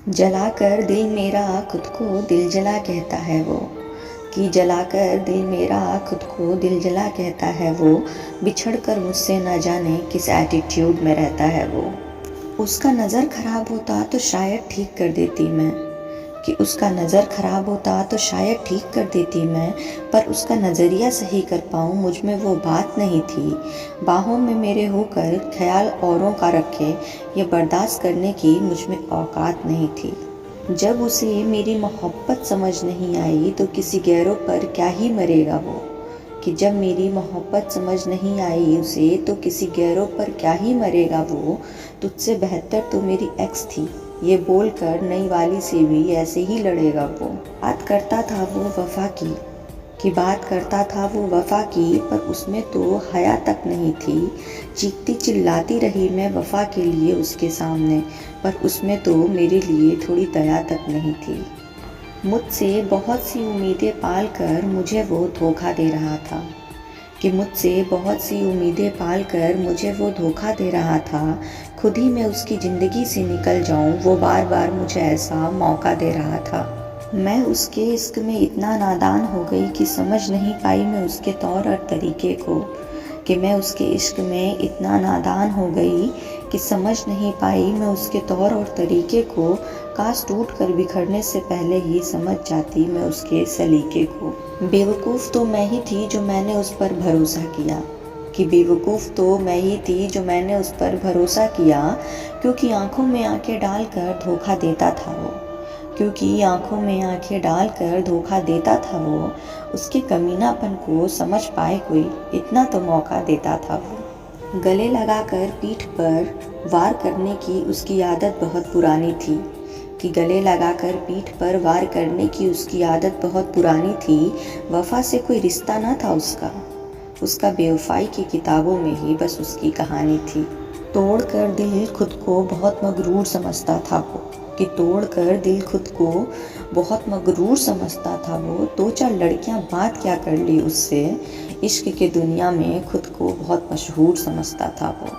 जलाकर दिल मेरा खुद को दिल जला कहता है वो, कि जलाकर दिल मेरा खुद को दिल जला कहता है वो, बिछड़कर मुझसे न जाने किस एटीट्यूड में रहता है वो। उसका नज़र ख़राब होता तो शायद ठीक कर देती मैं, कि उसका नज़र ख़राब होता तो शायद ठीक कर देती मैं, पर उसका नज़रिया सही कर पाऊँ मुझ में वो बात नहीं थी। बाहों में मेरे होकर ख्याल औरों का रखे, ये बर्दाश्त करने की मुझ में औकात नहीं थी। जब उसे मेरी मोहब्बत समझ नहीं आई तो किसी गैरों पर क्या ही मरेगा वो, कि जब मेरी मोहब्बत समझ नहीं आई उसे तो किसी गैरों पर क्या ही मरेगा वो। तुझसे बेहतर तो मेरी एक्स थी, ये बोलकर नई वाली से भी ऐसे ही लड़ेगा वो। बात करता था वो वफ़ा की, कि बात करता था वो वफ़ा की, पर उसमें तो हया तक नहीं थी। चीखती चिल्लाती रही मैं वफ़ा के लिए उसके सामने, पर उसमें तो मेरे लिए थोड़ी दया तक नहीं थी। मुझसे बहुत सी उम्मीदें पाल कर मुझे वो धोखा दे रहा था, कि मुझसे बहुत सी उम्मीदें पाल कर मुझे वो धोखा दे रहा था। खुद ही मैं उसकी ज़िंदगी से निकल जाऊं, वो बार बार मुझे ऐसा मौका दे रहा था। मैं उसके इश्क में इतना नादान हो गई कि समझ नहीं पाई मैं उसके तौर और तरीके को, कि मैं उसके इश्क में इतना नादान हो गई कि समझ नहीं पाई मैं उसके तौर और तरीके को। काश टूट कर बिखरने से पहले ही समझ जाती मैं उसके सलीके को। बेवकूफ़ तो मैं ही थी जो मैंने उस पर भरोसा किया, कि बेवकूफ़ तो मैं ही थी जो मैंने उस पर भरोसा किया, क्योंकि आंखों में आंखें डालकर धोखा देता था वो, क्योंकि आंखों में आंखें डालकर धोखा देता था वो। उसके कमीनापन को समझ पाए कोई, इतना तो मौका देता था वो। गले लगाकर पीठ पर वार करने की उसकी आदत बहुत पुरानी थी, कि गले लगाकर पीठ पर वार करने की उसकी आदत बहुत पुरानी थी। वफ़ा से कोई रिश्ता ना था उसका बेवफाई की किताबों में ही बस उसकी कहानी थी। तोड़कर दिल खुद को बहुत मगरूर समझता था वो, कि तोड़कर दिल खुद को बहुत मगरूर समझता था वो। दो चार लड़कियां बात क्या कर ली उससे, इश्क के दुनिया में खुद को बहुत मशहूर समझता था वो।